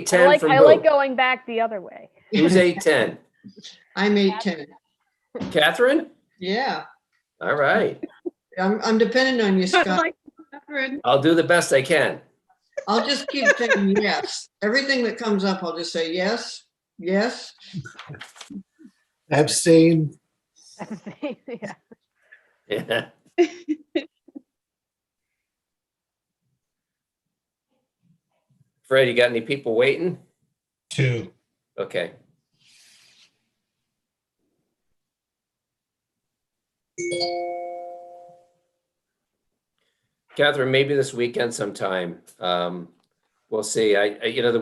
10 I from like who? going back the other way. Who's 8-10? I'm 8-10. Catherine? Yeah, All right. I'm dependent on you, I Scott. like Catherine. I'll do the best I can. I'll just keep saying yes. Everything that comes up, I'll just say yes, yes. Abstain. Yeah. Yeah. Fred, you got any people waiting? 2. Okay. Catherine, maybe this weekend sometime. We'll see. During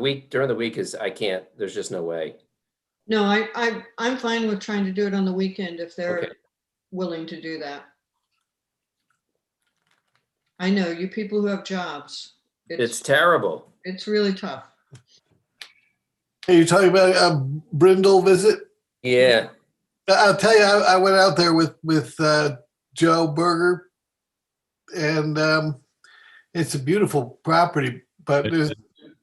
the week I can't, there's just no way. No, I'm fine with trying to do it on the weekend if they're Okay. willing to do that. I know you people who have jobs. It's terrible. It's really tough. Are you talking about a Brindle visit? Yeah. I'll tell you, I went out there with Joe Berger, and it's a beautiful property, but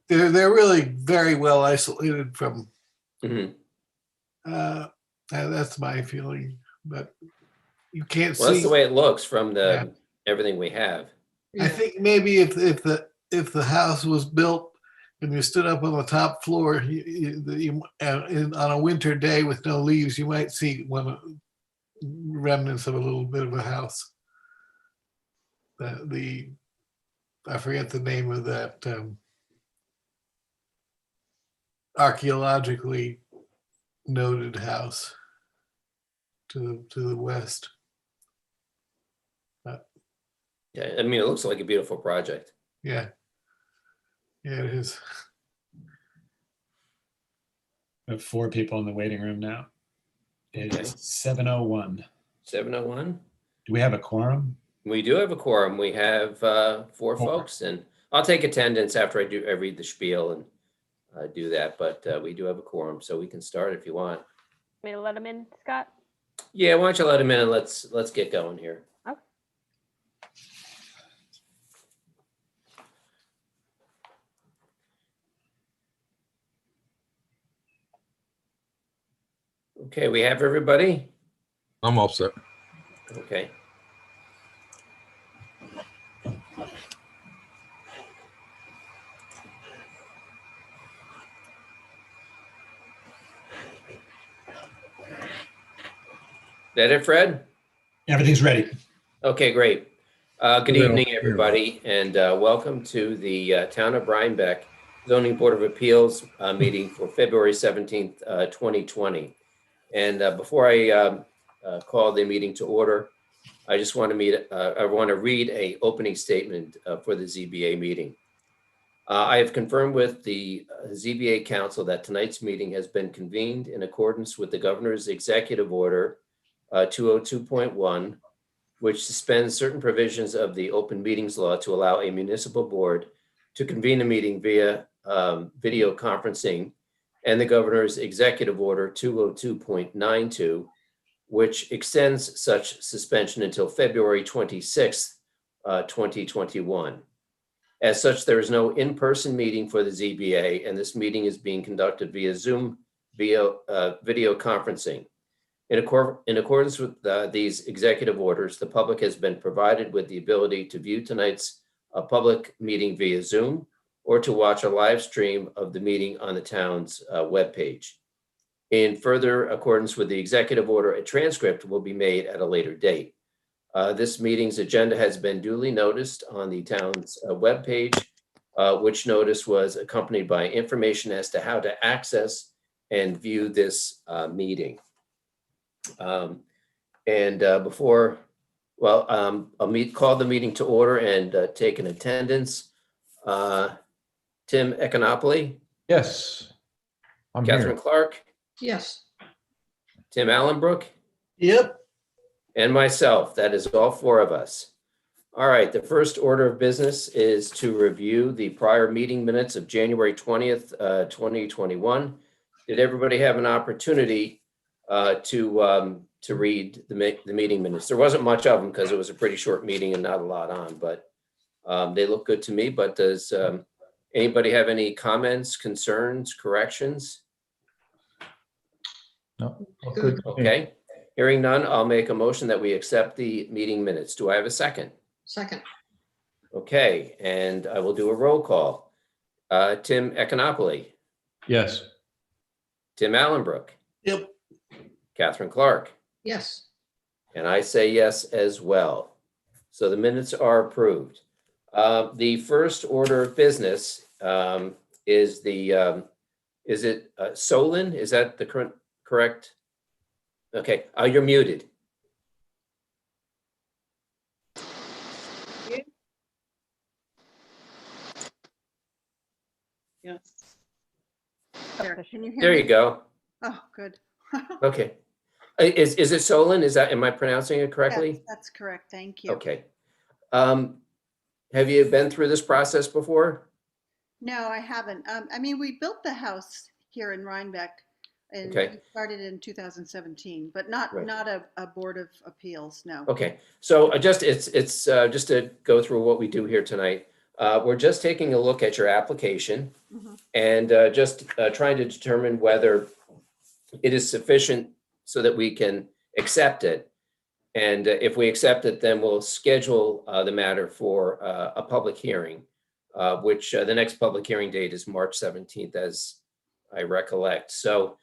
they're really very well isolated from. Mhm. That's my feeling, but you can't Well, that's see. the way it looks from Yeah. everything we have. I think maybe if the house was built and you stood up on the top floor on a winter day with no leaves, you might see remnants of a little bit of a house. I forget the name of that archaeologically noted house to the west. Yeah, I mean, it looks like a beautiful project. Yeah, it is. We have 4 people in the waiting room now. It Okay. is 7:01. 7:01. Do we have a quorum? We do have a quorum. We have 4 folks, and I'll take attendance after I read the spiel and do that. But we do have a quorum, so we can start if you want. Me to let him in, Scott? Yeah, why don't you let him in and let's get going here. Okay. Okay, we have everybody. I'm all set. Okay. That it, Fred? Everything's ready. Okay, great. Good Yeah, evening, yeah. everybody, and welcome to the Town of Rhinebeck Zoning Board of Appeals meeting for February 17th, 2020. And before I call the meeting to order, I just want to read a opening statement for the ZBA meeting. I have confirmed with the ZBA Council that tonight's meeting has been convened in accordance with the Governor's Executive Order 202.1, which suspends certain provisions of the Open Meetings Law to allow a municipal board to convene a meeting via video conferencing, and the Governor's Executive Order 202.92, which extends such suspension until February 26th, 2021. As such, there is no in-person meeting for the ZBA, and this meeting is being conducted via Zoom video conferencing. In accordance with these executive orders, the public has been provided with the ability to view tonight's public meeting via Zoom or to watch a live stream of the meeting on the town's webpage. In further accordance with the executive order, a transcript will be made at a later date. This meeting's agenda has been duly noticed on the town's webpage, which notice was accompanied by information as to how to access and view this meeting. I'll call the meeting to order and take an attendance. Tim Econopoli, Yes. I'm Catherine here. Clark, Yes, Tim Allenbrook, Yep. and myself. That is all 4 of us. All right, the first order of business is to review the prior meeting minutes of January 20th, 2021. Did everybody have an opportunity to read the meeting minutes? There wasn't much of them because it was a pretty short meeting and not a lot on, but they look good to me. But does Anybody have any comments, concerns, corrections? No, all Good. good. Okay, hearing none, I'll make a motion that we accept the meeting minutes. Do I have a second? Second, Okay, and I will do a roll call. Tim Econopoli, Yes, Tim Allenbrook, Yep. Catherine Clark, yes. and I say yes as well. So the minutes are approved. The first order of business is is it Solon? Is that the correct? Okay, you're muted. Yes. There, can you hear There me? you go. Oh, good. Okay. Is it Solon? Am I pronouncing it Yes, correctly? that's correct. Thank you. Okay. Have you been through this process before? No, I haven't. I mean, we built the house here in Rhinebeck and Okay. we started in 2017, but not Right. a Board of Appeals, no. Okay, so it's just to go through what we do here tonight. We're just taking a look at your application Mhm. and just trying to determine whether it is sufficient so that we can accept it. And if we accept it, then we'll schedule the matter for a public hearing, which the next public hearing date is March 17th, as I recollect. So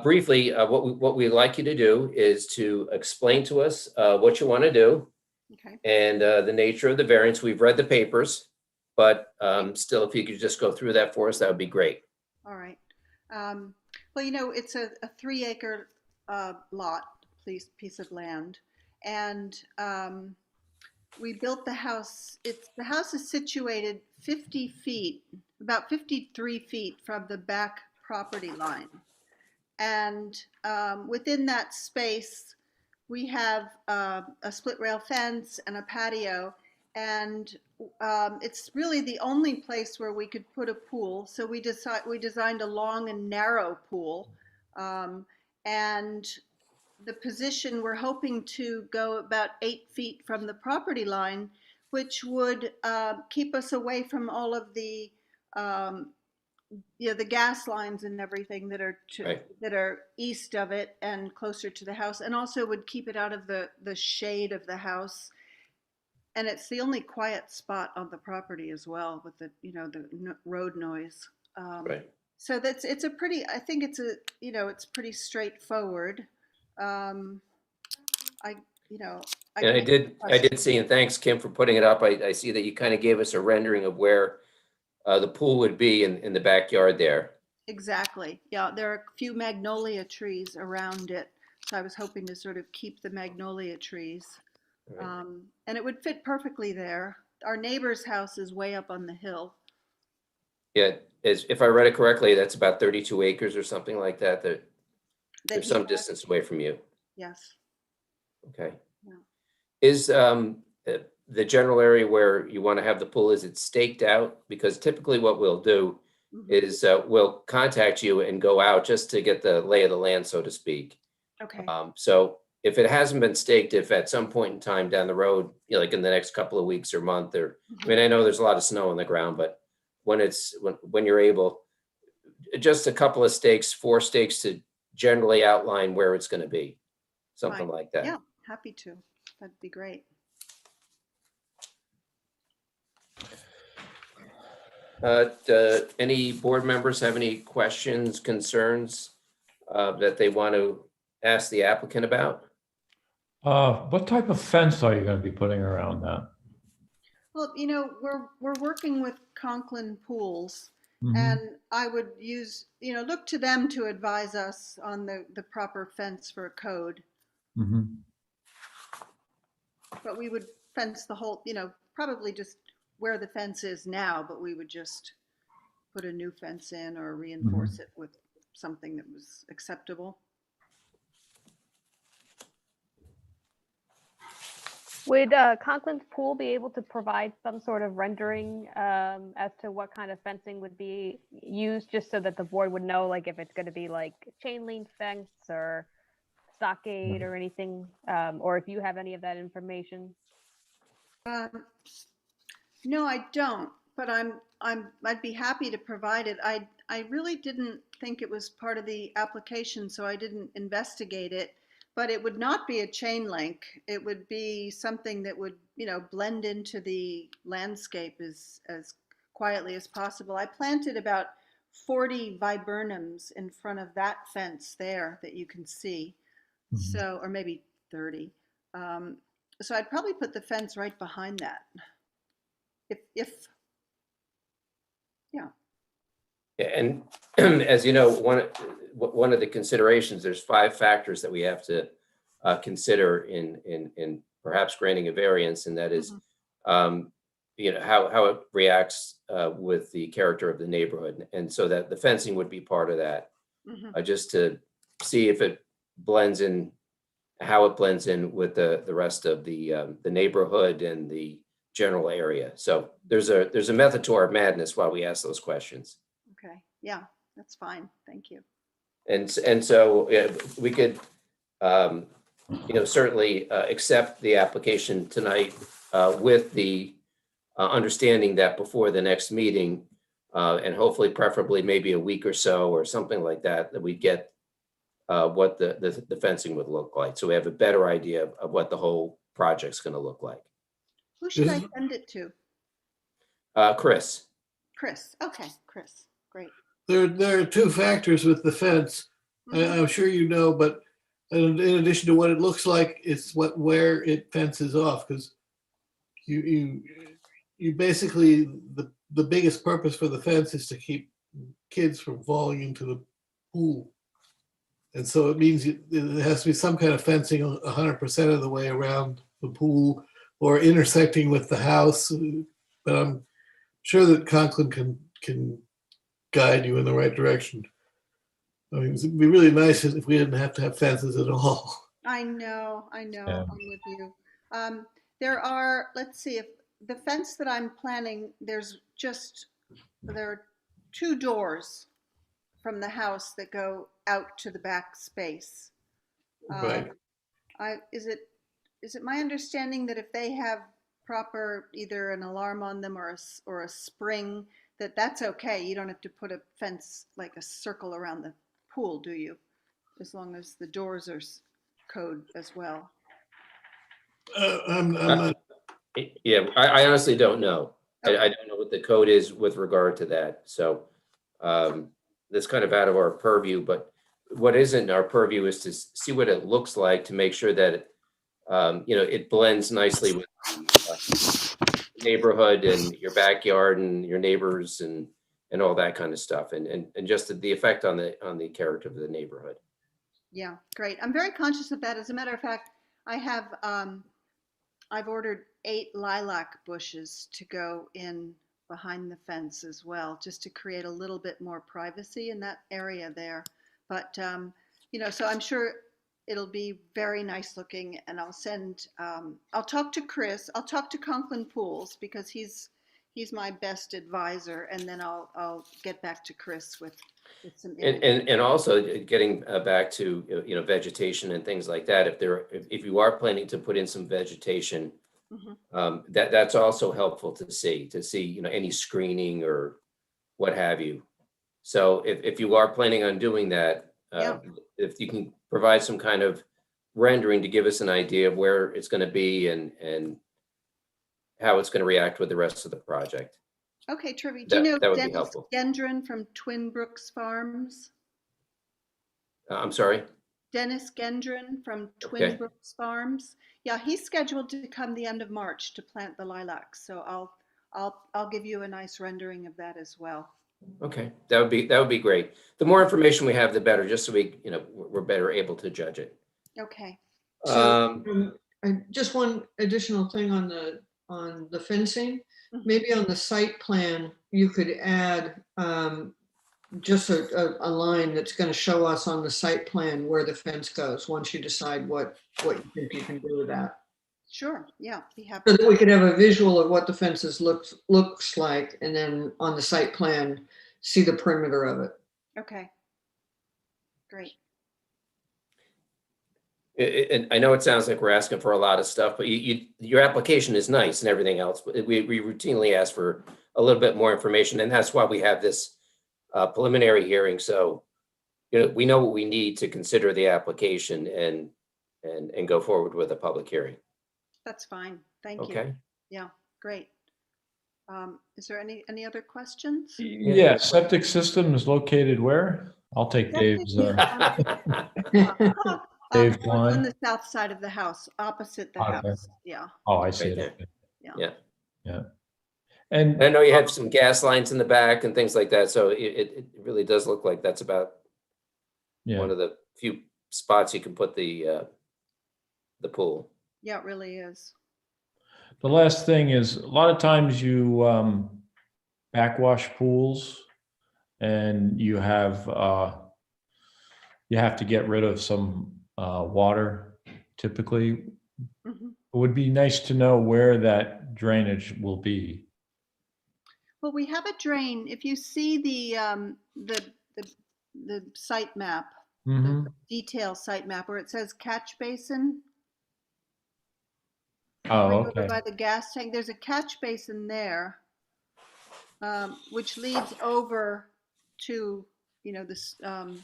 briefly, what we'd like you to do is to explain to us what you want to do Okay. and the nature of the variance. We've read the papers, but still, if you could just go through that for us, that would be great. All right. Well, it's a 3-acre lot, piece of land. And we built the house. The house is situated 50 feet, about 53 feet from the back property line. And within that space, we have a split rail fence and a patio. And it's really the only place where we could put a pool. So we designed a long and narrow pool. And the position, we're hoping to go about 8 feet from the property line, which would keep us away from all of the the gas lines and everything that are Right. that are east of it and closer to the house, and also would keep it out of the shade of the house. And it's the only quiet spot on the property as well, with the road noise. Right. So it's a pretty. I think it's pretty straightforward. I you know And I did see, and thanks, Kim, for putting it up. I see that you kind of gave us a rendering of where the pool would be in the backyard there. Exactly. Yeah, there are a few magnolia trees around it, so I was hoping to sort of keep the magnolia trees. Right. And it would fit perfectly there. Our neighbor's house is way up on the hill. Yeah, if I read it correctly, that's about 32 acres or something like that, that That they're he some has. distance away from you. Yes. Okay. Yeah. Is the general area where you want to have the pool, is it staked out? Because typically what we'll do Mhm. is we'll contact you and go out just to get the lay of the land, so to speak. Okay. So if it hasn't been staked, if at some point in time down the road, like in the next couple of weeks or month, or I mean, I know there's a lot of snow on the ground, but when you're able, just a couple of stakes, 4 stakes to generally outline where it's going to be, something Fine. like that. Yeah, happy to. That'd be great. Any board members have any questions, concerns that they want to ask the applicant about? What type of fence are you going to be putting around that? Well, we're working with Conklin Pools, Mhm. and I would look to them to advise us on the proper fence for a code. Mhm. But we would fence the whole, probably just where the fence is now, but we would just put a new fence in or reinforce it with something that was acceptable. Would Conklin's Pool be able to provide some sort of rendering as to what kind of fencing would be used, just so that the board would know, like if it's going to be like chain link fence or stockade or anything, or if you have any of that information? No, I don't. but I'd be happy to provide it. I really didn't think it was part of the application, so I didn't investigate it. But it would not be a chain link. It would be something that would, blend into the landscape as quietly as possible. I planted about 40 viburnums in front of that fence there that you can see. Mhm. So, or maybe 30. So I'd probably put the fence right behind that. If yeah. And as you know, one of the considerations, there's 5 factors that we have to consider in perhaps granting a variance, and that is, how it reacts with the character of the neighborhood, and so that the fencing would be part of that, Mhm. just to see if it blends in, how it blends in with the rest of the neighborhood and the general area. So there's a method to our madness while we ask those questions. Okay. Yeah, that's fine. Thank you. And so we could, certainly accept the application tonight with the understanding that before the next meeting, and hopefully preferably maybe a week or so or something like that, that we get what the fencing would look like. So we have a better idea of what the whole project's going to look like. Who should I Is- send it to? Chris. Chris. Okay, Chris. Great. There are 2 factors with the fence. Mhm. I'm sure you know, but in addition to what it looks like, it's where it fences off, because you basically, the biggest purpose for the fence is to keep kids from falling into the pool. And so it means it has to be some kind of fencing 100% of the way around the pool or intersecting with the house. But I'm sure that Conklin can guide you in the right direction. I mean, it'd be really nice if we didn't have to have fences at all. I know. Yeah. I'm with you. There are, let's see, if the fence that I'm planning, there are 2 doors from the house that go out to the back space. Right. Is it my understanding that if they have proper either an alarm on them or a spring, that's okay? You don't have to put a fence like a circle around the pool, do you? As long as the doors are code as well. I'm not. Yeah, I honestly don't know. I don't know what the code is with regard to that. So that's kind of out of our purview, but what isn't our purview is to see what it looks like to make sure that it blends nicely with the neighborhood and your backyard and your neighbors and all that kind of stuff, and just the effect on the character of the neighborhood. Yeah, great. I'm very conscious of that. As a matter of fact, I've ordered 8 lilac bushes to go in behind the fence as well, just to create a little bit more privacy in that area there. But, so I'm sure it'll be very nice looking, and I'll talk to Chris, I'll talk to Conklin Pools because he's my best advisor, and then I'll get back to Chris with some images. And also getting back to vegetation and things like that. If you are planning to put in some vegetation, Mhm. that's also helpful to see any screening or what have you. So if you are planning on doing that, Yeah. if you can provide some kind of rendering to give us an idea of where it's going to be and how it's going to react with the rest of the project. Okay, terrific. Do you know That would be Dennis helpful. Gendron from Twin Brooks Farms? I'm sorry. Dennis Gendron from Twin Okay. Brooks Farms. Yeah, he's scheduled to come the end of March to plant the lilacs. So I'll give you a nice rendering of that as well. Okay, that would be great. The more information we have, the better, just so we're better able to judge it. Okay. So, just one additional thing on the fencing. Mhm. Maybe on the site plan, you could add just a line that's going to show us on the site plan where the fence goes, once you decide what you think you can do with that. Sure. Yeah, be happy. So that we could have a visual of what the fences looks like, and then on the site plan, see the perimeter of it. Okay. Great. And I know it sounds like we're asking for a lot of stuff, but your application is nice and everything else, but we routinely ask for a little bit more information, and that's why we have this preliminary hearing. So, we know what we need to consider the application and go forward with a public hearing. That's fine. Thank you. Okay. Yeah, great. Is there any other questions? Yeah, septic system is located where? I'll take Dave's, Dave's On line. the south side of the house, opposite the Okay. house. Yeah, Oh, I see Right there. it. yeah. Yeah. And I know you have some gas lines in the back and things like that, so it really does look like that's about yeah, one of the few spots you can put the pool. Yeah, it really is. the last thing is a lot of times you backwash pools and you have to get rid of some water typically. Mhm. It would be nice to know where that drainage will be. Well, we have a drain. If you see the site map, Mm-hmm. the detail site map where it says catch basin, Oh, right over okay. by the gas tank, there's a catch basin there, which leads over to, this, the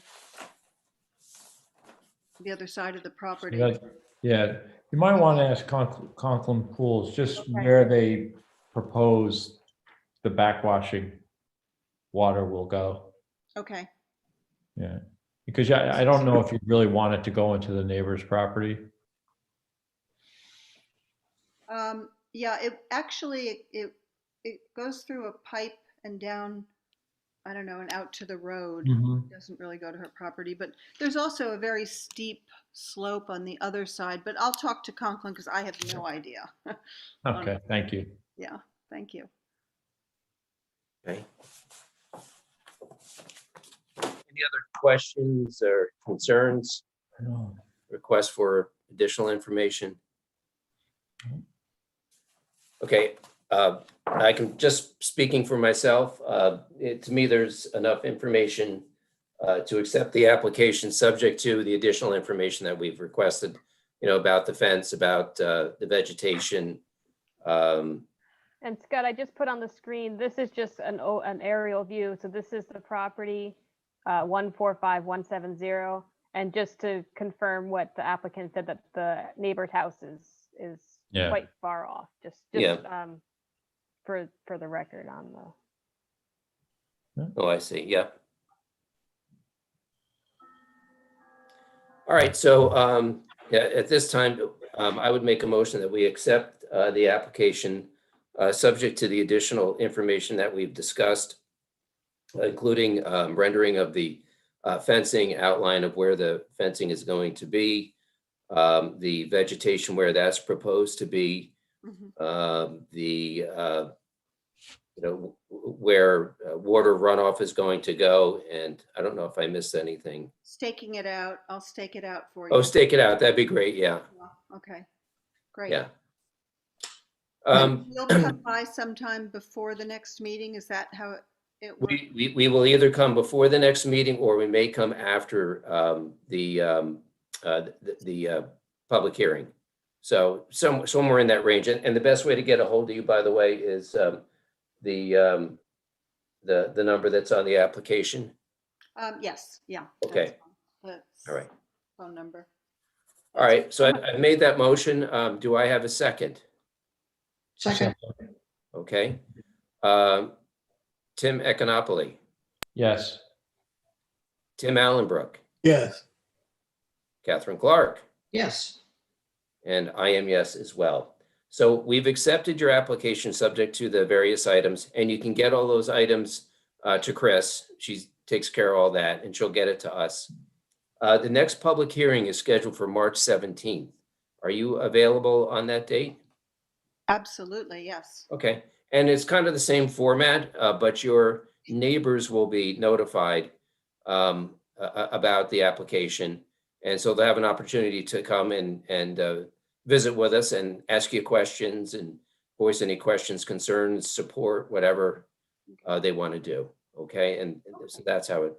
other side of the property. Yeah, you might want to ask Conklin Pools just Okay. where they propose the backwashing water will go. Okay. Yeah, because I don't know if you really want it to go into the neighbor's property. Yeah, it actually, it goes through a pipe and down, I don't know, and out to the road. Mhm. It doesn't really go to her property, but there's also a very steep slope on the other side, but I'll talk to Conklin because I have no idea. Okay, thank you. Yeah, thank you. Okay. Any other questions or concerns, requests for additional information? Okay, I can, just speaking for myself, to me, there's enough information to accept the application, subject to the additional information that we've requested, about the fence, about the vegetation. And Scott, I just put on the screen, this is just an aerial view. So this is the property, 145170. And just to confirm what the applicant said, that the neighbor's house is Yeah. quite far off, just Yeah. For the record on the. Oh, I see. Yeah. All right. So yeah, at this time, I would make a motion that we accept the application, subject to the additional information that we've discussed, including rendering of the fencing, outline of where the fencing is going to be, the vegetation where that's proposed to be, Mhm. where water runoff is going to go. And I don't know if I missed anything. Staking it out. I'll stake it out for you. Oh, stake it out. That'd be great. Yeah. Okay, great. Yeah. You'll come by sometime before the next meeting. Is that how it works? We will either come before the next meeting, or we may come after the public hearing. So somewhere in that range. And the best way to get a hold of you, by the way, is the number that's on the application. Yes, yeah. Okay. That's All right. phone number. All right. So I've made that motion. Do I have a second? Second, Okay. Tim Econopoli, Yes. Tim Allenbrook, Yes. Catherine Clark, yes. and I am yes as well. So we've accepted your application subject to the various items, and you can get all those items to Chris. She takes care of all that, and she'll get it to us. The next public hearing is scheduled for March 17th. Are you available on that date? Absolutely, yes. Okay, and it's kind of the same format, but your neighbors will be notified about the application. And so they'll have an opportunity to come and visit with us and ask you questions and voice any questions, concerns, support, whatever they want to do. Okay, and so that's how it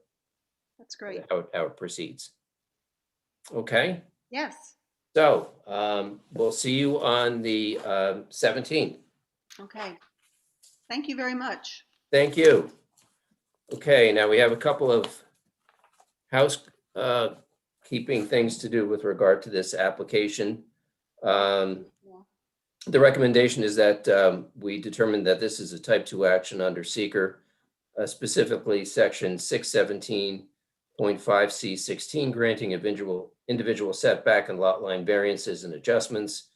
That's great. how it proceeds. Okay, Yes, so we'll see you on the 17th. okay. Thank you very much. Thank you. Okay, now we have a couple of keeping things to do with regard to this application. The recommendation is that we determine that this is a type 2 action under seeker, specifically section 617.5C16, granting individual setback and lot line variances and adjustments,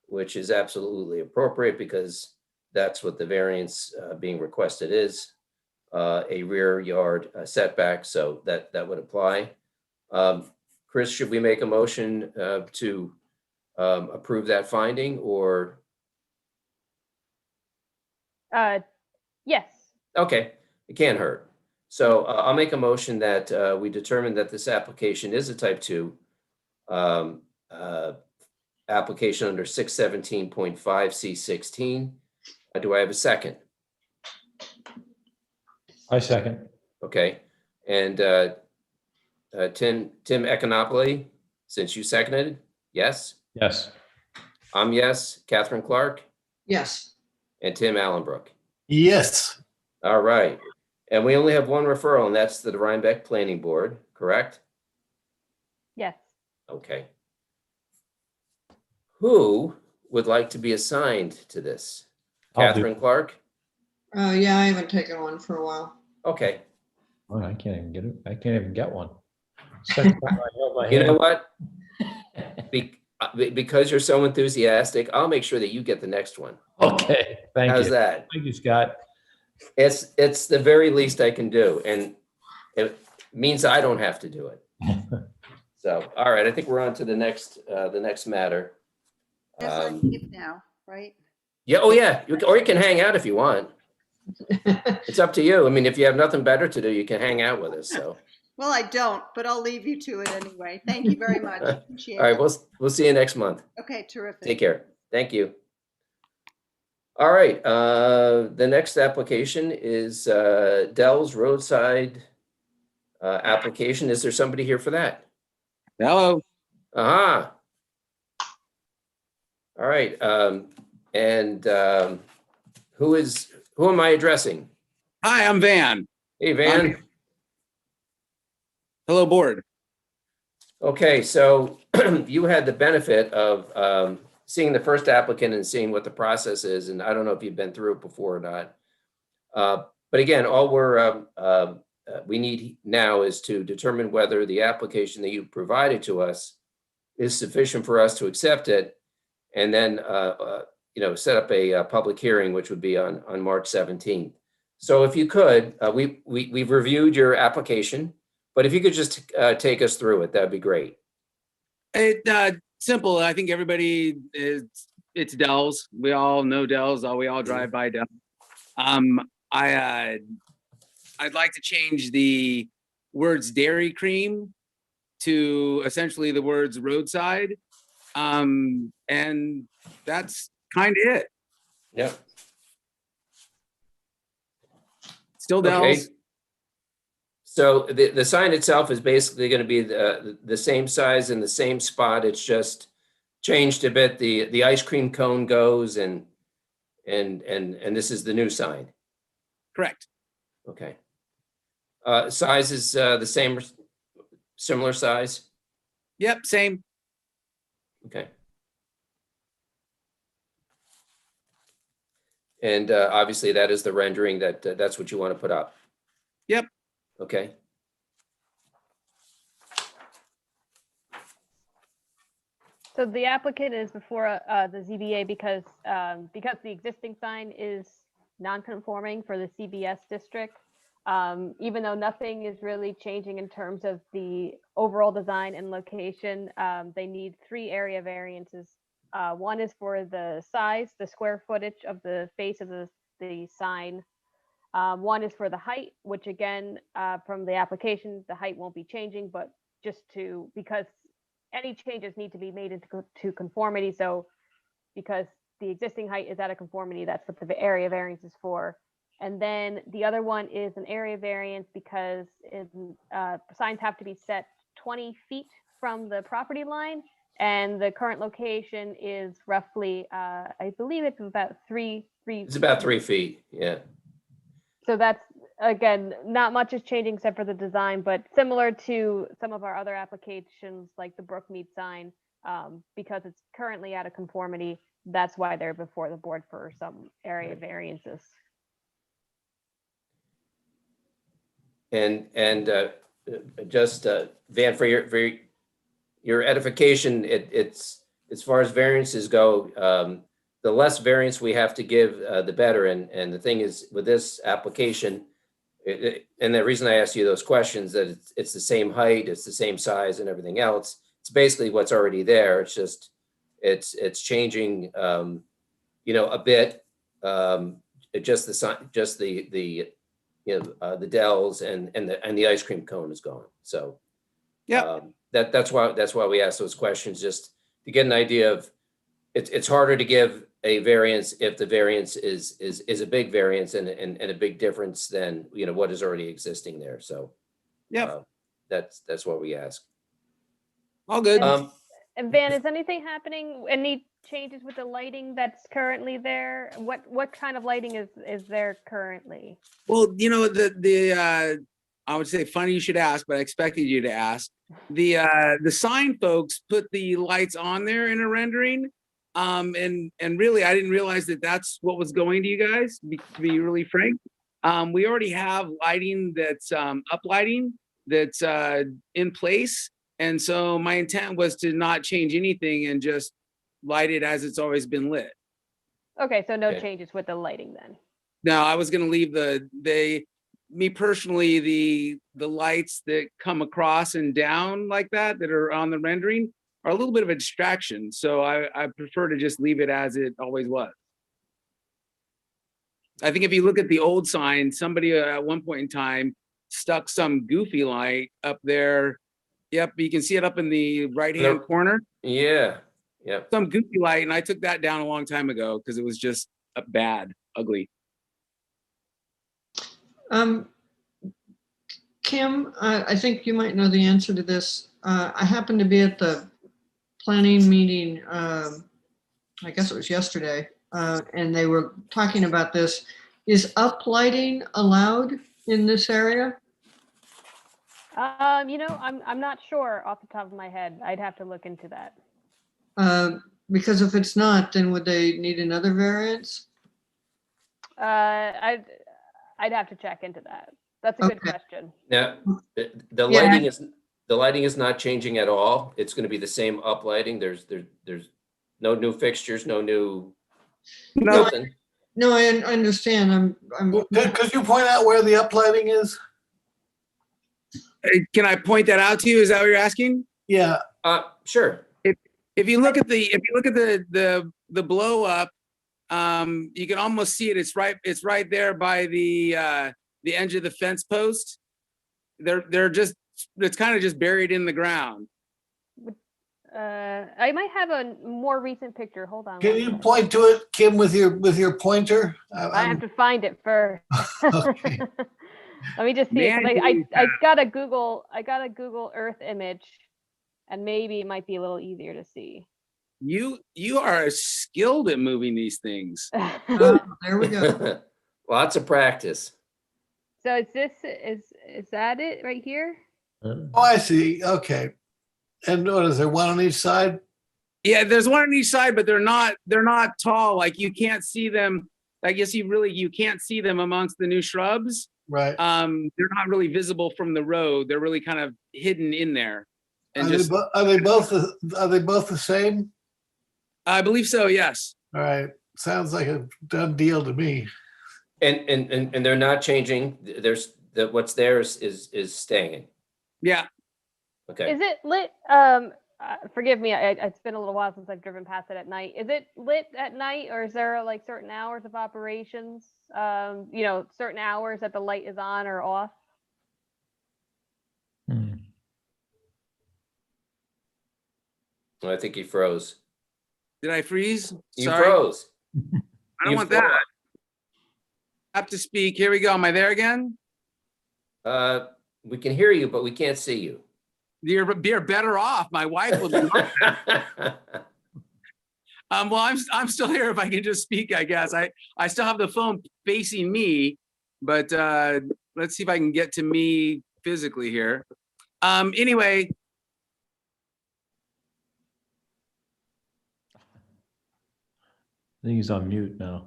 which is absolutely appropriate because that's what the variance being requested is, a rear yard setback, so that would apply. Chris, should we make a motion to approve that finding, or? Yes. Okay, it can't hurt. So I'll make a motion that we determine that this application is a type 2 application under 617.5C16. Do I have a second? I second. Okay, and Tim Econopoli, since you seconded, yes? Yes. I'm yes. Catherine Clark Yes. and Tim Allenbrook. Yes. All right. And we only have one referral, and that's the Rhinebeck Planning Board, correct? Yes. Okay. Who would like to be assigned to this? I'll do. Catherine Clark? Yeah, I haven't taken one for a while. Okay. Oh, I can't even get it. I can't even get one. Second time I held my You know hand. what? Because you're so enthusiastic, I'll make sure that you get the next one. Okay, thank How's you. that? Thank you, Scott. It's the very least I can do, and it means I don't have to do it. So, all right, I think we're on to the next matter. Yes, I leave now, right? Yeah, oh yeah, or you can hang out if you want. It's up to you. I mean, if you have nothing better to do, you can hang out with us, so. Well, I don't, but I'll leave you to it anyway. Thank you very much. Appreciate All right, it. we'll see you next month. Okay, terrific. Take care. Thank you. All right, the next application is Dell's roadside application. Is there somebody here for that? Hello. Aha. All right, who am I addressing? Hi, I'm Van. Hey, Van. Hello, board. Okay, so you had the benefit of seeing the first applicant and seeing what the process is, and I don't know if you've been through it before or not. But again, all we need now is to determine whether the application that you provided to us is sufficient for us to accept it, and then set up a public hearing, which would be on March 17th. So if you could, we've reviewed your application, but if you could just take us through it, that'd be great. Simple. I think everybody it's Dell's. We all know Dell's. We all drive by Dell. I'd like to change the words dairy cream to essentially the words roadside. And that's kind of it. Yep. Still Dell's. Okay. So the sign itself is basically going to be the same size in the same spot. It's just changed a bit. The ice cream cone goes, and this is the new sign. Correct. Okay. Size is the same, similar size. Yep, same. Okay. And obviously that is the rendering that's what you want to put up. Yep. Okay. So the applicant is before the ZBA because the existing sign is non-conforming for the CBS district. Even though nothing is really changing in terms of the overall design and location, they need 3 area variances. One is for the size, the square footage of the face of the sign. One is for the height, which again, from the application, the height won't be changing, but because any changes need to be made into conformity. So because the existing height is out of conformity, that's what the area variance is for. And then the other one is an area variance because signs have to be set 20 feet from the property line. And the current location is roughly, I believe it's about 3 It's about 3 feet, yeah. So that's, again, not much is changing except for the design, but similar to some of our other applications like the Brookmead sign, because it's currently out of conformity, that's why they're before the board for some area variances. And just Van, for your edification, it's as far as variances go, the less variance we have to give, the better. And the thing is, with this application, and the reason I asked you those questions, that it's the same height, it's the same size, and everything else. It's basically what's already there. It's just it's changing, a bit. Just the sign, just the the dells and the ice cream cone is gone. So Yeah. that's why we ask those questions, just to get an idea of. It's harder to give a variance if the variance is a big variance and a big difference than what is already existing there. So that's what we ask. All good. And Van, is anything happening? Any changes with the lighting that's currently there? What kind of lighting is there currently? Well, I would say funny you should ask, but I expected you to ask. The sign folks put the lights on there in a rendering. And really, I didn't realize that that's what was going to you guys, to be really frank. We already have lighting that's uplighting that's in place. And so my intent was to not change anything and just light it as it's always been lit. Okay, so no Okay. changes with the lighting then. Now, I was going to leave me personally, the lights that come across and down like that are on the rendering are a little bit of a distraction. So I prefer to just leave it as it always was. I think if you look at the old sign, somebody at one point in time stuck some goofy light up there. Yep, you can see it up in the right-hand corner. Yeah. Yep. Some goofy light, and I took that down a long time ago because it was just bad, ugly. Kim, I think you might know the answer to this. I happened to be at the planning meeting, I guess it was yesterday, and they were talking about this. Is uplighting allowed in this area? I'm not sure off the top of my head. I'd have to look into that. Because if it's not, then would they need another variance? I'd have to check into that. That's a good Okay. question. Now, the Yeah. lighting is not changing at all. It's going to be the same uplighting. There's no new fixtures, no new nothing. No, I understand. Could you point out where the uplighting is? Can I point that out to you? Is that what you're asking? Yeah, Sure. If you look at the blow up, you can almost see it. It's right there by the edge of the fence post. It's kind of just buried in the ground. I might have a more recent picture. Hold on. can one you second. point to it, Kim, with your pointer? I have to find it first. Okay. Let me just see. Man, 'Cause I got a Google Earth image, and maybe it might be a little easier to see. You are skilled at moving these things. There we go. Lots of practice. So is that it right here? Oh, I see. Okay. And what is there, one on each side? Yeah, there's one on each side, but they're not tall. Like you can't see them. I guess you can't see them amongst the new shrubs. Right. They're not really visible from the road. They're really kind of hidden in there. And Are they both the same? I believe so. Yes. All right. Sounds like a done deal to me. And they're not changing. What's there is staying. Yeah. Okay. Is it lit? Forgive me. It's been a little while since I've driven past it at night. Is it lit at night, or is there like certain hours of operations? Certain hours that the light is on or off? I think he froze. Did I freeze? You Sorry. froze. I don't You want froze. that. Have to speak. Here we go. Am I there again? We can hear you, but we can't see you. You're better off. My wife would love that. Well, I'm still here if I can just speak, I guess. I still have the phone facing me, but let's see if I can get to me physically here. Anyway, I think he's on mute now.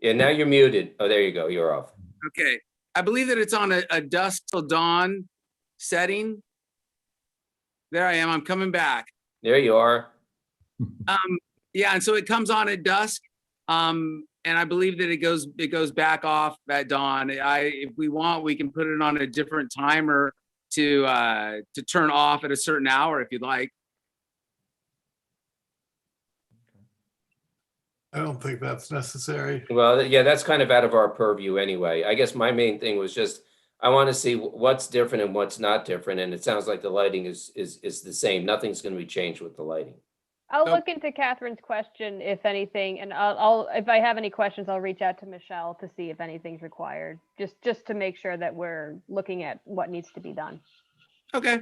Yeah, now you're muted. Oh, there you go. You're off. okay. I believe that it's on a dusk till dawn setting. There I am. I'm coming back. There you are. Yeah, and so it comes on at dusk. And I believe that it goes back off at dawn. If we want, we can put it on a different timer to turn off at a certain hour if you'd like. I don't think that's necessary. Well, yeah, that's kind of out of our purview anyway. I guess my main thing was just, I want to see what's different and what's not different. And it sounds like the lighting is the same. Nothing's going to be changed with the lighting. I'll Nope. look into Catherine's question if anything, and I'll if I have any questions, I'll reach out to Michelle to see if anything's required, just to make sure that we're looking at what needs to be done. Okay.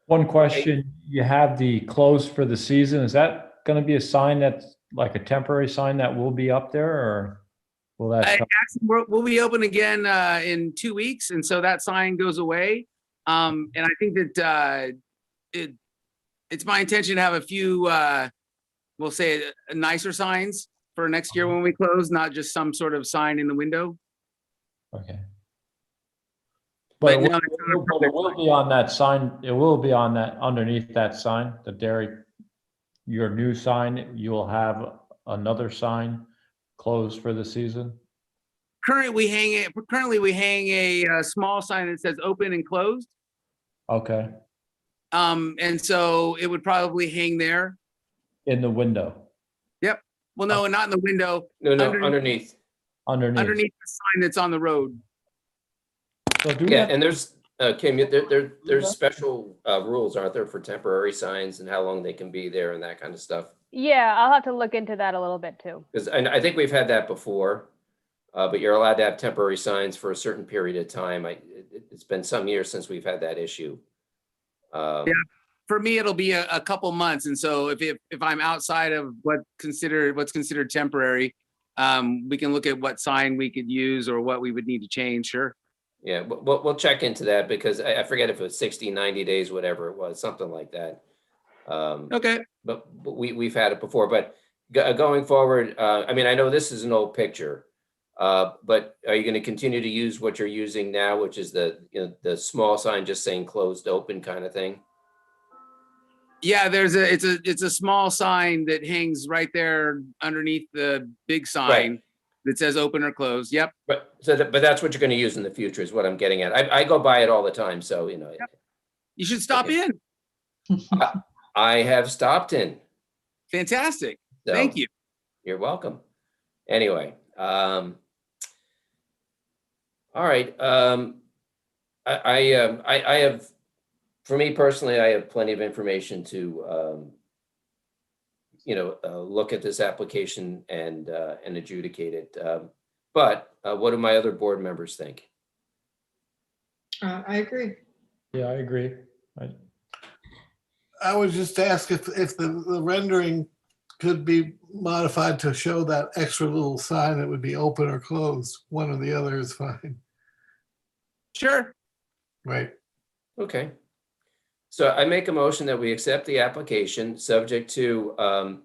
One question, you have the closed for the season. Is that going to be a sign that's like a temporary sign that will be up there, or will that? Actually, we'll be open again in 2 weeks, and so that sign goes away. And I think that it's my intention to have a few, we'll say, nicer signs for next year when we close, not just some sort of sign in the window. Okay. But But no, it will, it's not a but it permanent will be on that sign, it will be on that, underneath that sign, the dairy, your new sign, you will have another sign closed for the season? Currently, we hang a small sign that says open and closed. Okay, And so it would probably hang there. in the window, Well, no, not in the window, No, Underneath. underneath. underneath the sign that's on the road. So do we Yeah, have, and there's, Kim, there's special rules, aren't there, for temporary signs and how long they can be there and that kind of stuff? Yeah, I'll have to look into that a little bit too. Because I think we've had that before, but you're allowed to have temporary signs for a certain period of time. It's been some years since we've had that issue. Yeah. For me, it'll be a couple months. And so if I'm outside of what's considered temporary, we can look at what sign we could use or what we would need to change. Sure. Yeah, we'll check into that because I forget if it was 60, 90 days, whatever it was, something like that. Okay. But we've had it before, but going forward, I mean, I know this is an old picture, but are you going to continue to use what you're using now, which is the small sign just saying closed open kind of thing? Yeah, it's a small sign that hangs right there underneath the big sign that says open or closed. Yep. But that's what you're going to use in the future is what I'm getting at. I go by it all the time, so you know. Yep. You should stop Okay. in. I have stopped in. Fantastic. So Thank you. You're welcome. Anyway, all right. I have, for me personally, I have plenty of information to, look at this application and adjudicate it. But what do my other board members think? I agree. yeah, I agree. I would just ask if the rendering could be modified to show that extra little sign that would be open or closed. One or the other is fine, Sure. right? Okay. So I make a motion that we accept the application subject to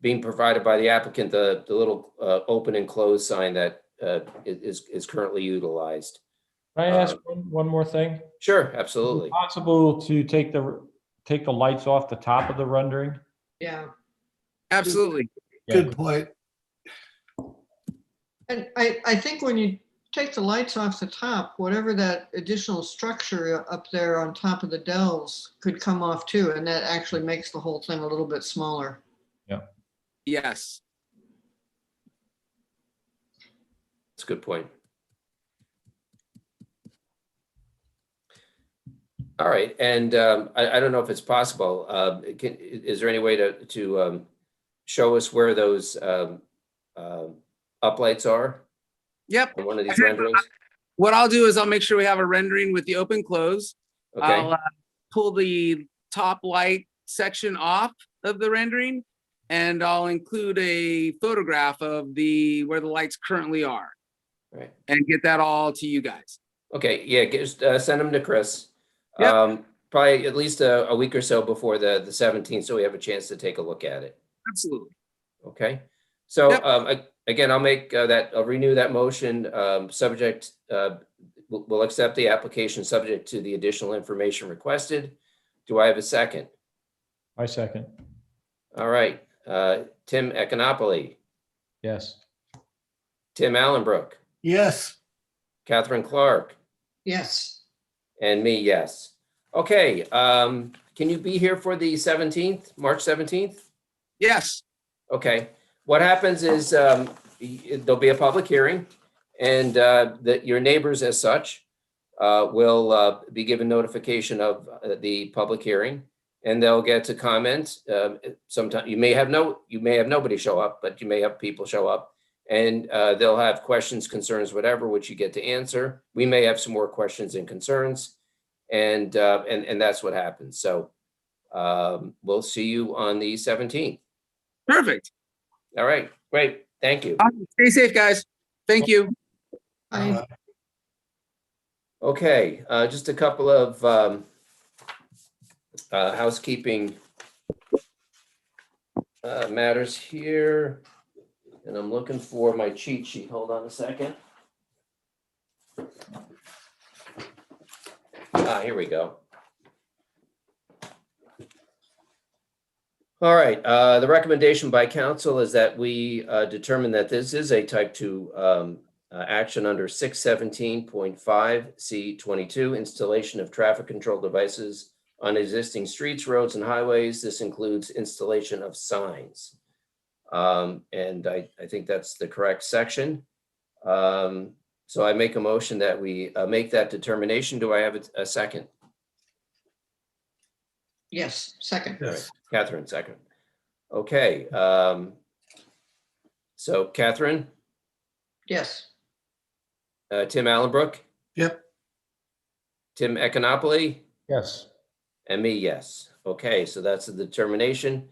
being provided by the applicant, the little open and closed sign that is currently utilized. Can I ask one more thing? Sure, Is absolutely. it possible to take the lights off the top of the rendering? Yeah. Absolutely. Good point. And I think when you take the lights off the top, whatever that additional structure up there on top of the dells could come off too. And that actually makes the whole thing a little bit smaller. Yes. That's a good point. All right, and I don't know if it's possible. Is there any way to show us where those uplights are Yep. on one of these renderings? What I'll do is I'll make sure we have a rendering with the open close. Okay, I'll pull the top light section off of the rendering and I'll include a photograph of where the lights currently are Right. and get that all to you guys. Okay, yeah, just send them to Chris. Yep. Probably at least a week or so before the 17th, so we have a chance to take a look at it. Absolutely. Okay, so Yep. again, I'll renew that motion, subject, we'll accept the application subject to the additional information requested. Do I have a second? I second. All right, Tim Econopoli, Yes. Tim Allenbrook, Yes, Catherine Clark, Yes, and me, yes. Okay, can you be here for the 17th, March 17th? Yes. Okay, what happens is there'll be a public hearing, and that your neighbors as such will be given notification of the public hearing, and they'll get to comment. Sometime you may have nobody show up, but you may have people show up, and they'll have questions, concerns, whatever, which you get to answer. We may have some more questions and concerns, and that's what happens. So we'll see you on the 17th. Perfect. All right, great. Thank you. Stay safe, guys. Thank you. I, Okay, just a couple of housekeeping matters here. And I'm looking for my cheat sheet. Hold on a second. Here we go. All right, the recommendation by council is that we determine that this is a type 2 action under 617.5 C22, installation of traffic control devices on existing streets, roads, and highways. This includes installation of signs. And I think that's the correct section. So I make a motion that we make that determination. Do I have a second? yes, second. All right, Catherine, second. Okay. So Catherine, Yes, Tim Allenbrook, yep, Tim Econopoli, Yes. and me, yes. Okay, so that's the determination.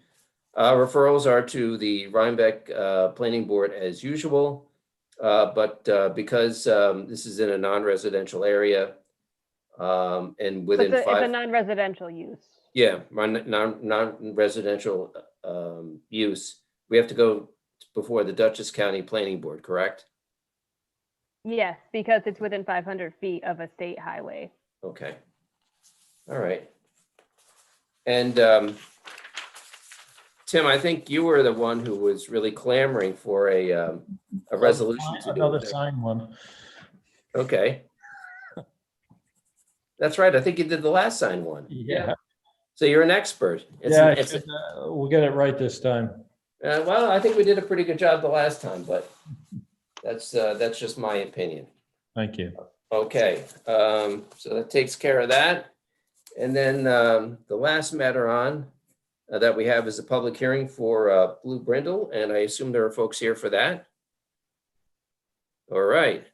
Referrals are to the Rhinebeck Planning Board as usual. But because this is in a non-residential area and within It's a 5, non-residential use. yeah, non-residential use, we have to go before the Dutchess County Planning Board, correct? Yes, because it's within 500 feet of a state highway. Okay. All right. And Tim, I think you were the one who was really clamoring for a resolution to do Another it. sign one. Okay. That's right. I think you did the last sign one. Yeah. So you're an expert. Yeah, It's- we'll get it right this time. well, I think we did a pretty good job the last time, but that's just my opinion. Thank you. Okay, so that takes care of that. And then the last matter on that we have is a public hearing for Blue Brindle, and I assume there are folks here for that. All right.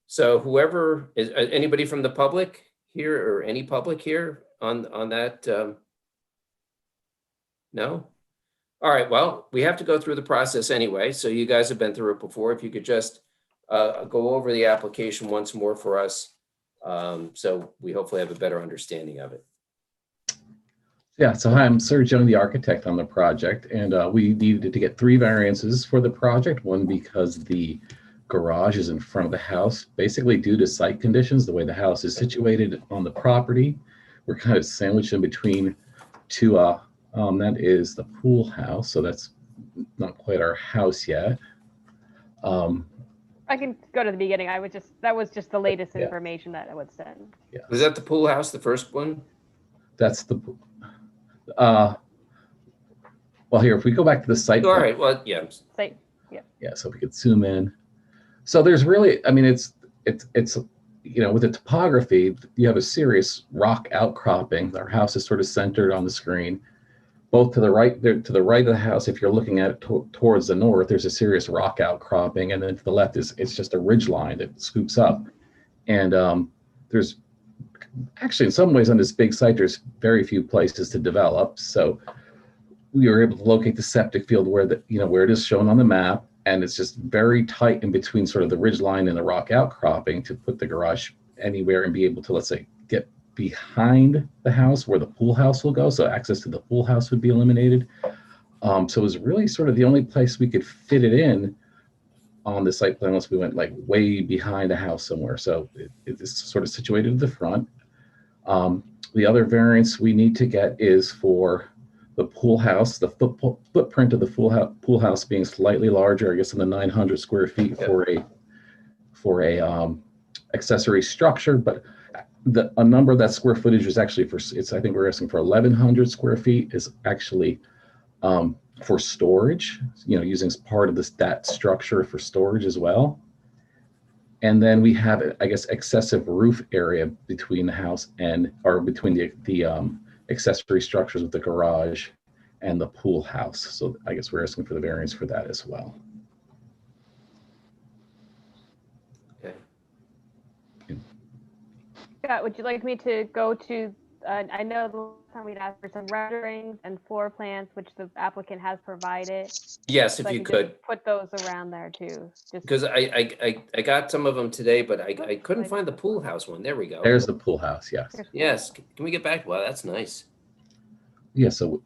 So whoever is anybody from the public here or any public here on that? No? All right, well, we have to go through the process anyway, so you guys have been through it before. If you could just go over the application once more for us, so we hopefully have a better understanding of it. Yeah, so hi, I'm Serge Young, the architect on the project, and we needed to get 3 variances for the project. One because the garage is in front of the house, basically due to site conditions, the way the house is situated on the property. We're kind of sandwiched in between 2, that is the pool house, so that's not quite our house yet. I can go to the beginning. That was just the latest Yeah. information that I would send. Was that the pool house, the first one? That's the, well, here, if we go back to the site. All right, well, yeah. Say, Yeah, so if we could zoom in. So there's really, I mean, it's, you know, with the topography, you have a serious rock outcropping. Our house is sort of centered on the screen. Both to the right, to the right of the house, if you're looking at it towards the north, there's a serious rock outcropping, and then to the left it's just a ridge line that scoops up. And there's actually, in some ways, on this big site, there's very few places to develop. So we were able to locate the septic field where where it is shown on the map, and it's just very tight in between sort of the ridge line and the rock outcropping to put the garage anywhere and be able to, let's say, get behind the house where the pool house will go. So access to the pool house would be eliminated. So it was really sort of the only place we could fit it in on the site plan unless we went like way behind a house somewhere. So it is sort of situated at the front. The other variance we need to get is for the pool house, the footprint of the pool house being slightly larger, I guess in the 900 square feet for a accessory structure, but a number of that square footage is actually I think we're asking for 1,100 square feet is actually for storage, using part of that structure for storage as well. And then we have, I guess, excessive roof area between the house or between the accessory structures with the garage and the pool house. So I guess we're asking for the variance for that as well. Okay. Scott, would you like me to go to, I know the last time we'd asked for some renderings and floor plans, which the applicant has provided. Yes, So if I you can could, just put those around there too. Just because I got some of them today, but I couldn't find the pool house one. There we go. There's the pool house, yes. Yes, can we get back? Wow, that's nice. Yeah, so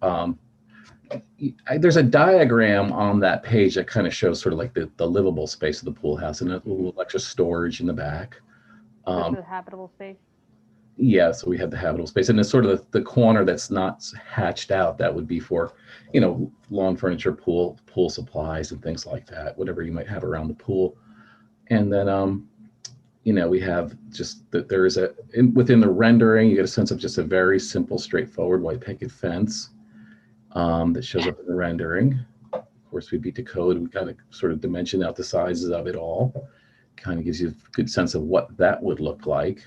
there's a diagram on that page that kind of shows sort of like the livable space of the pool house and a little extra storage in the back. this is a habitable space. Yeah, so we have the habitable space, and it's sort of the corner that's not hatched out. That would be for, lawn furniture, pool supplies, and things like that. Whatever you might have around the pool, and then we have just that there is within the rendering, you get a sense of just a very simple, straightforward white picket fence that shows up in the rendering. Of course, we beat the code. We kind of sort of dimension out the sizes of it all. Kind of gives you a good sense of what that would look like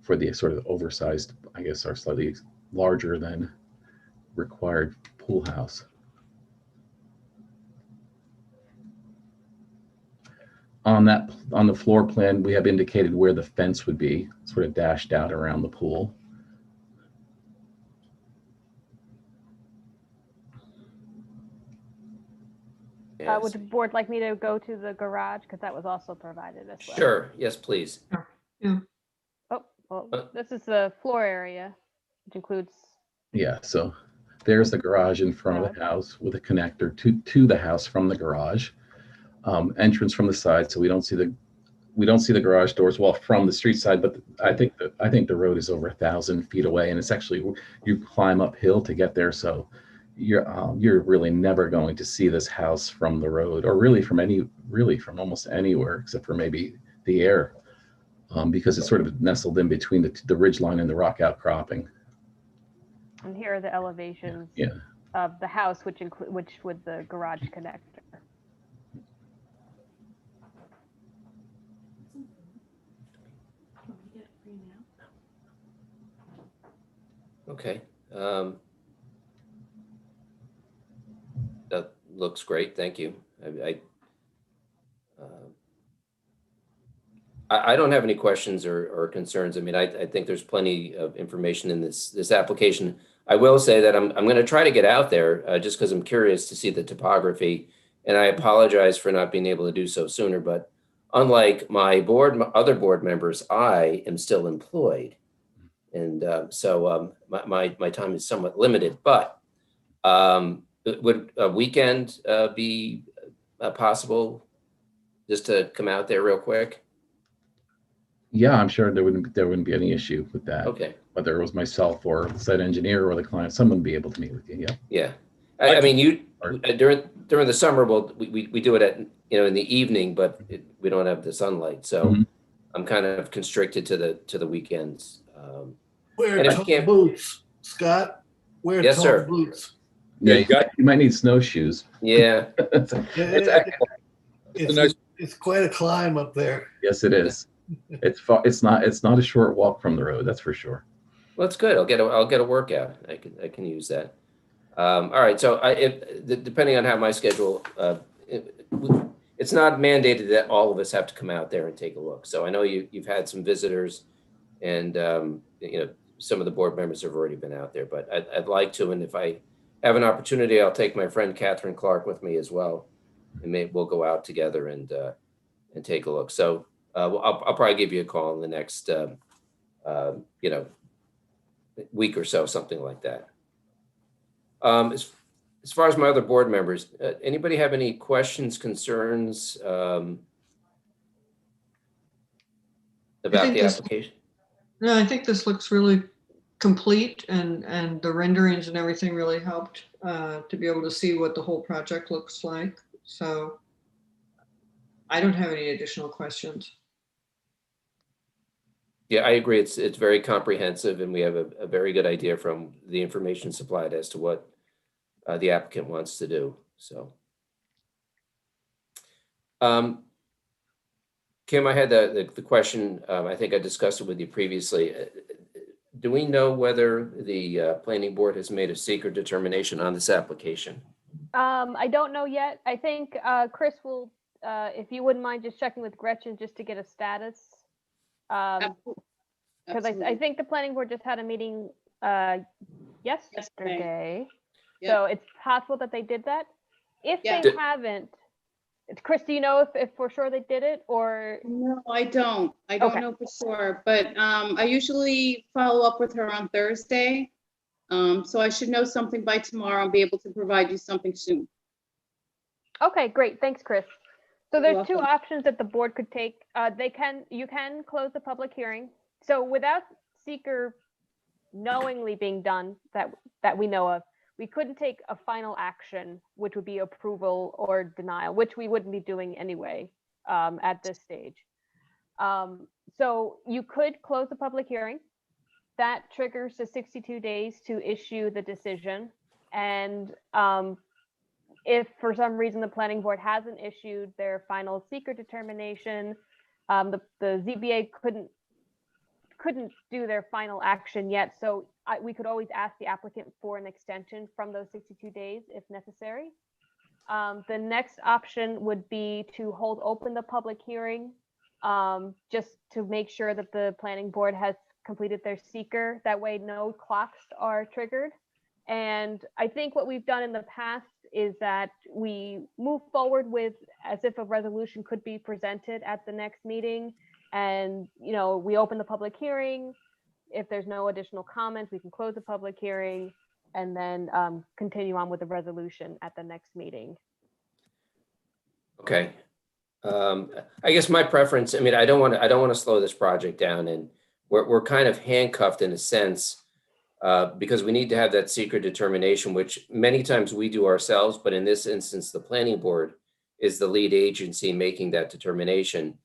for the sort of oversized, I guess, or slightly larger than required pool house. On the floor plan, we have indicated where the fence would be, sort of dashed out around the pool. Yes. Would the board like me to go to the garage? Because that was also provided as well. Sure, yes, please. Oh, well, this is the floor area, which includes, Yeah, so there's the garage in front of the house with a connector to the house from the garage. Entrance from the side, so we don't see the garage doors well from the street side, but I think the road is over 1,000 feet away, and it's actually, you climb uphill to get there, so you're really never going to see this house from the road, or really from almost anywhere except for maybe the air, because it's sort of nestled in between the ridge line and the rock outcropping. and here are the elevations Yeah. of the house, which with the garage connector. Okay. That looks great. Thank you. I don't have any questions or concerns. I mean, I think there's plenty of information in this application. I will say that I'm going to try to get out there just because I'm curious to see the topography, and I apologize for not being able to do so sooner. But unlike my other board members, I am still employed, and so my time is somewhat limited. But would a weekend be possible, just to come out there real quick? Yeah, I'm sure there wouldn't be any issue with that. Okay. Whether it was myself or the site engineer or the client, someone would be able to meet with you. Yeah. Yeah. I mean, during the summer, we do it at, in the evening, but we don't have the sunlight. So I'm kind of constricted to the weekends. Wear tall boots, Scott. Wear Yes, tall sir. boots. Yeah, you might need snowshoes. Yeah. It's quite a climb up there. Yes, it is. It's far. It's not a short walk from the road. That's for sure. Well, that's good. I'll get a workout. I can use that. All right. So depending on how my schedule, it's not mandated that all of us have to come out there and take a look. So I know you've had some visitors, and some of the board members have already been out there. But I'd like to, and if I have an opportunity, I'll take my friend Catherine Clark with me as well. And maybe we'll go out together and take a look. So I'll probably give you a call in the next, week or so, something like that. As far as my other board members, anybody have any questions, concerns about think the this- application? No, I think this looks really complete, and the renderings and everything really helped to be able to see what the whole project looks like. So I don't have any additional questions. Yeah, I agree. It's very comprehensive, and we have a very good idea from the information supplied as to what the applicant wants to do. So, Kim, I had the question. I think I discussed it with you previously. Do we know whether the planning board has made a secret determination on this application? I don't know yet. I think Chris will, if you wouldn't mind just checking with Gretchen just to get a status. Because I think the planning board just had a meeting yesterday. Yep. So it's possible that they did that. If Yeah. they haven't, Chris, do you know if for sure they did it, or? No, I don't. I don't Okay. know for sure, but I usually follow up with her on Thursday. So I should know something by tomorrow and be able to provide you something soon. Okay, great. Thanks, Chris. So You're there's two welcome. options that the board could take. You can close the public hearing. So without seeker knowingly being done that we know of, we couldn't take a final action, which would be approval or denial, which we wouldn't be doing anyway at this stage. So you could close the public hearing. That triggers the 62 days to issue the decision. And if for some reason the planning board hasn't issued their final secret determination, the ZBA couldn't do their final action yet. So we could always ask the applicant for an extension from those 62 days if necessary. The next option would be to hold open the public hearing, just to make sure that the planning board has completed their seeker. That way no clocks are triggered. And I think what we've done in the past is that we move forward with as if a resolution could be presented at the next meeting. And, we open the public hearing. If there's no additional comments, we can close the public hearing and then continue on with the resolution at the next meeting. Okay. I guess my preference, I mean, I don't want to slow this project down, and we're kind of handcuffed in a sense because we need to have that secret determination, which many times we do ourselves, but in this instance, the planning board is the lead agency making that determination.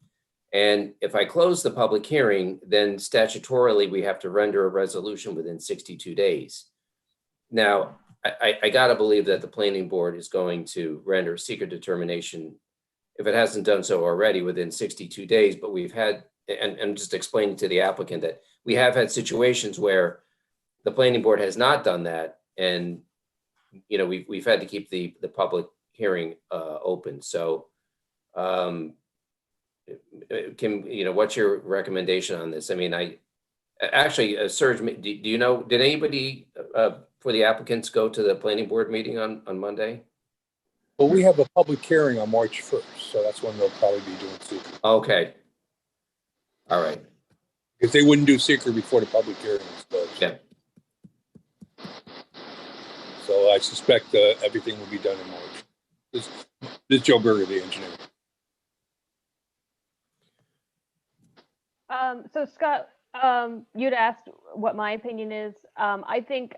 And if I close the public hearing, then statutorily we have to render a resolution within 62 days. Now, I got to believe that the planning board is going to render a secret determination, if it hasn't done so already, within 62 days. But we've had, and just explaining to the applicant that we have had situations where the planning board has not done that. And, we've had to keep the public hearing open. So, Kim, what's your recommendation on this? I mean, Serge, do you know, did anybody for the applicants go to the planning board meeting on Monday? Well, we have a public hearing on March 1st, so that's when they'll probably be doing seeker. Okay. All right. Because they wouldn't do seeker before the public hearing was closed. Yeah. So I suspect everything will be done in March. This Joe Berger, the engineer. So Scott, you'd asked what my opinion is. I think,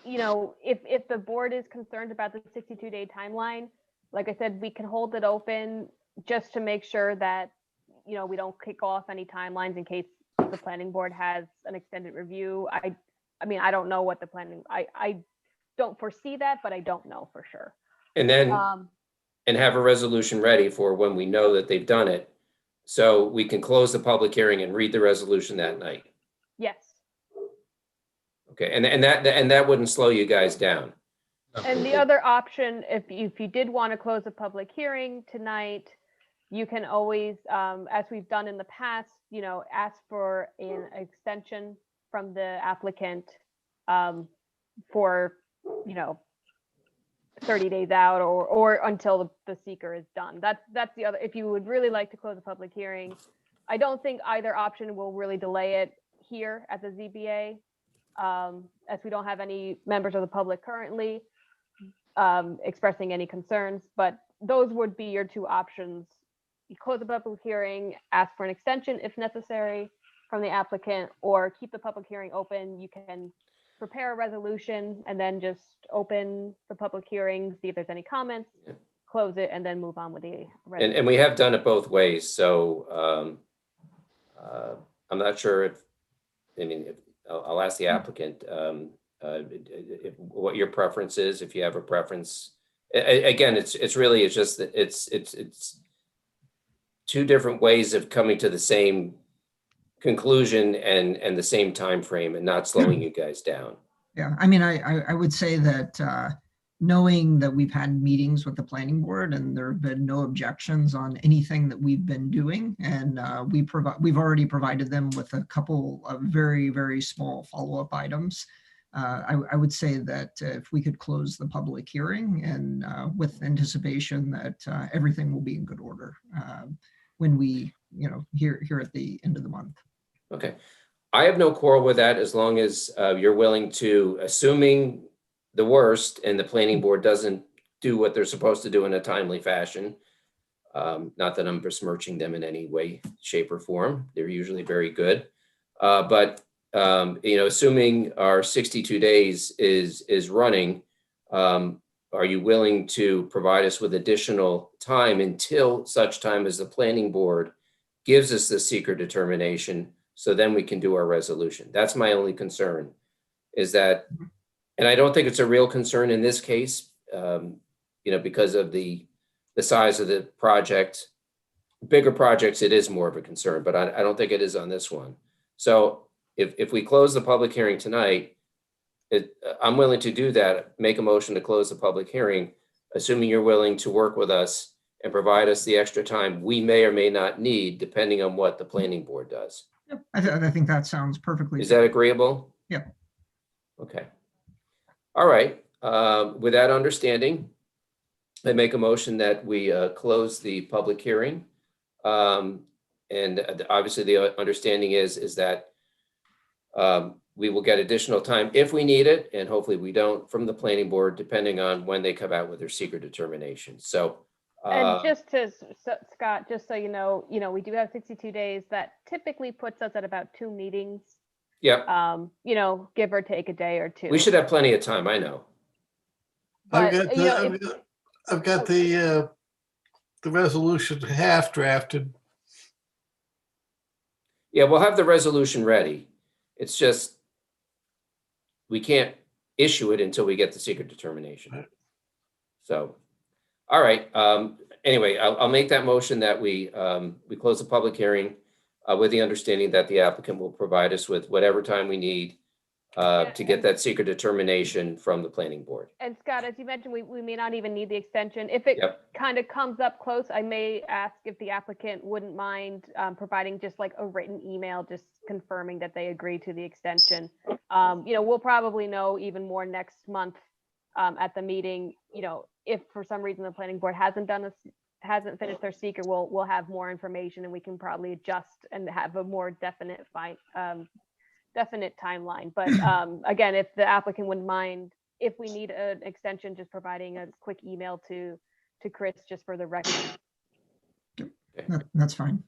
if the board is concerned about the 62-day timeline, like I said, we can hold it open just to make sure that, we don't kick off any timelines in case the planning board has an extended review. I mean, I don't know what the planning, I don't foresee that, but I don't know for sure. And then, and have a resolution ready for when we know that they've done it. So we can close the public hearing and read the resolution that night. Yes. Okay, and that wouldn't slow you guys down. And the other option, if you did want to close a public hearing tonight, you can always, as we've done in the past, ask for an extension from the applicant for you know, 30 days out or until the seeker is done. That's the other, if you would really like to close the public hearing, I don't think either option will really delay it here at the ZBA, as we don't have any members of the public currently expressing any concerns, but those would be your two options. You close the public hearing, ask for an extension if necessary from the applicant, or keep the public hearing open. You can prepare a resolution and then just open the public hearing, see if there's any comments, close it, and then move on with the resolution. And we have done it both ways. So I'm not sure if, I mean, I'll ask the applicant what your preference is, if you have a preference. Again, it's really, it's just that it's two different ways of coming to the same conclusion and the same time frame, and not slowing you guys down. Yeah, I mean, I would say that knowing that we've had meetings with the planning board and there have been no objections on anything that we've been doing, and we've already provided them with a couple of very, very small follow-up items. I would say that if we could close the public hearing and with anticipation that everything will be in good order when we, here at the end of the month. Okay. I have no quarrel with that, as long as you're willing to, assuming the worst and the planning board doesn't do what they're supposed to do in a timely fashion. Not that I'm besmirching them in any way, shape, or form. They're usually very good. But assuming our 62 days is running, are you willing to provide us with additional time until such time as the planning board gives us the secret determination, so then we can do our resolution? That's my only concern, is that, and I don't think it's a real concern in this case, because of the size of the project. Bigger projects, it is more of a concern, but I don't think it is on this one. So if we close the public hearing tonight, I'm willing to do that, make a motion to close the public hearing, assuming you're willing to work with us and provide us the extra time we may or may not need, depending on what the planning board does. Yep, I think that sounds perfectly. Is that agreeable? Yep. Okay. All right. With that understanding, I make a motion that we close the public hearing. And obviously the understanding is that we will get additional time if we need it, and hopefully we don't, from the planning board, depending on when they come out with their secret determination. So and just to, Scott, just so you know, we do have 62 days. That typically puts us at about 2 meetings. Yeah. Give or take a day or two. We should have plenty of time, I know. I've But, got the resolution half drafted. Yeah, we'll have the resolution ready. It's just, we can't issue it until we get the secret determination. Right. So, all right. Anyway, I'll make that motion that we close the public hearing with the understanding that the applicant will provide us with whatever time we need to get that secret determination from the planning board. And Scott, as you mentioned, we may not even need the extension. If it kind of comes up close, I may ask if the applicant wouldn't mind providing just like a written email, just confirming that they agree to the extension. We'll probably know even more next month at the meeting. If for some reason the planning board hasn't finished their seeker, we'll have more information and we can probably adjust and have a more definite timeline. But again, if the applicant wouldn't mind, if we need an extension, just providing a quick email to Chris just for the record. That's fine.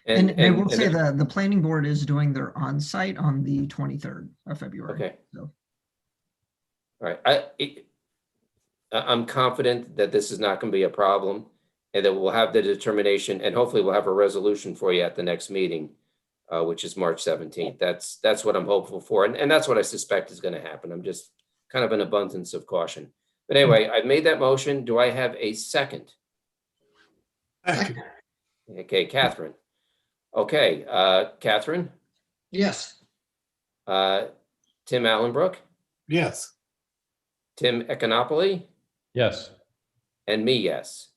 And I will say the planning board is doing their on-site on the 23rd of February. Okay. So. All right. I'm confident that this is not going to be a problem, and that we'll have the determination, and hopefully we'll have a resolution for you at the next meeting, which is March 17th. That's what I'm hopeful for. And that's what I suspect is going to happen. I'm just kind of an abundance of caution. But anyway, I've made that motion. Do I have a second? Okay, Catherine. Okay, Catherine? Yes. Tim Allenbrook? Yes. Tim Econopoli? Yes. And me, yes.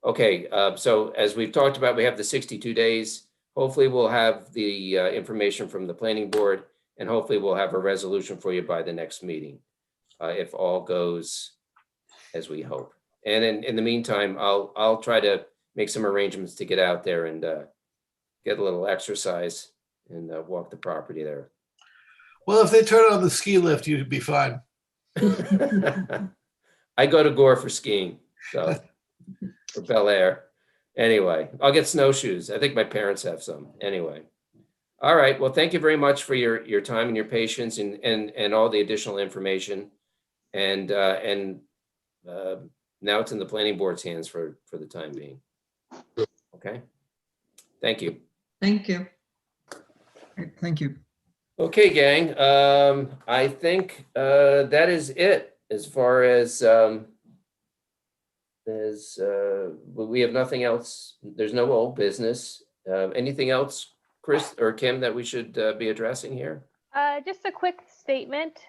Okay, so as we've talked about, we have the 62 days. Hopefully we'll have the information from the planning board, and hopefully we'll have a resolution for you by the next meeting. if all goes as we hope. And in the meantime, I'll try to make some arrangements to get out there and get a little exercise and walk the property there. Well, if they turn on the ski lift, you'd be fine. I go to Gore for skiing, so for Bel Air. Anyway, I'll get snowshoes. I think my parents have some. Anyway. All right. Well, thank you very much for your time and your patience and all the additional information. And now it's in the planning board's hands for the time being. Okay. Thank you. Thank you. Thank you. Okay, gang. I think that is it as far as we have nothing else. There's no old business. Anything else, Chris or Kim, that we should be addressing here? Just a quick statement.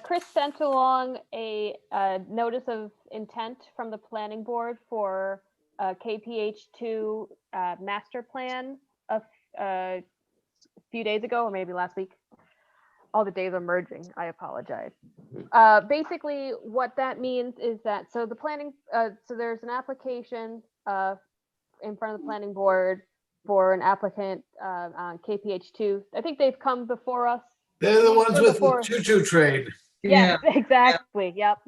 Chris sent along a notice of intent from the planning board for KPH2 master plan a few days ago, or maybe last week. All the days are merging. I apologize. Basically, what that means is that so there's an application in front of the planning board for an applicant on KPH2. I think they've come before us. They're the ones with the choo-choo train. Yes, exactly. Yep.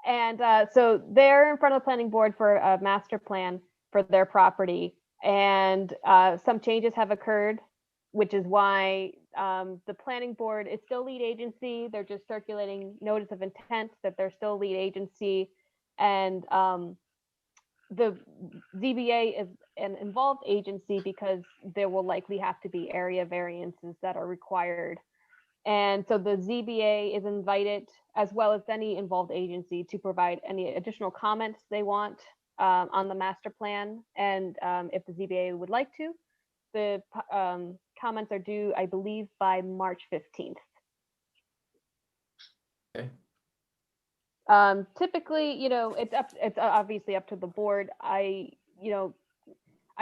And so they're in front of the planning board for a master plan for their property. And some changes have occurred, which is why the planning board is still lead agency. They're just circulating notice of intent that they're still lead agency. And the ZBA is an involved agency because there will likely have to be area variances that are required. And so the ZBA is invited, as well as any involved agency, to provide any additional comments they want on the master plan. And if the ZBA would like to, the comments are due, I believe, by March 15th. Okay. Typically, it's obviously up to the board. I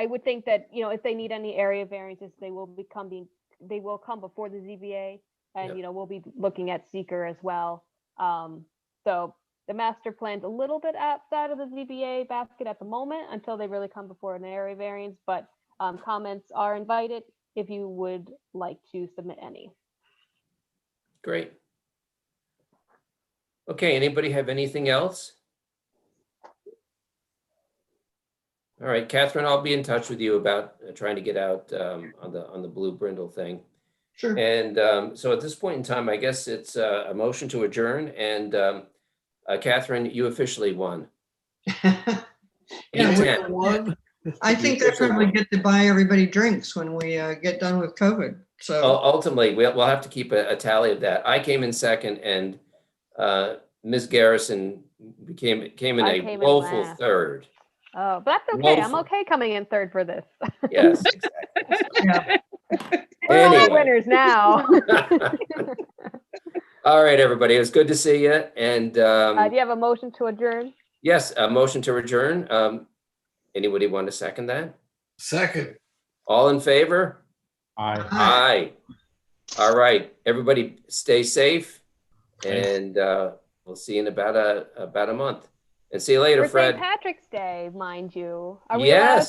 would think that, if they need any area variances, they will come before the ZBA, and, Yep. we'll be looking at seeker as well. So the master plan's a little bit outside of the ZBA basket at the moment until they really come before an area variance, but comments are invited if you would like to submit any. Great. Okay, anybody have anything else? All right, Catherine, I'll be in touch with you about trying to get out on the Blue Brindle thing. Sure. And so at this point in time, I guess it's a motion to adjourn. And Catherine, you officially won. Yeah, Intent. One. I think that's when we get to buy everybody drinks when we get done with COVID. So Ultimately, we'll have to keep a tally of that. I came in second, and Ms. Garrison came in I a came in woeful last. third. Oh, but that's okay. I'm Woeful. okay coming in third for this. Yes, exactly. yeah. We're all Anyway. winners now. All right, everybody. It was good to see you. And Do you have a motion to adjourn? yes, a motion to adjourn. Anybody want to second that? Second. All in favor? Aye. Aye. All right, everybody stay safe, and we'll see you in about a month. And see you later, For Fred. St. Patrick's Day, mind you. Are we allowed Yes. to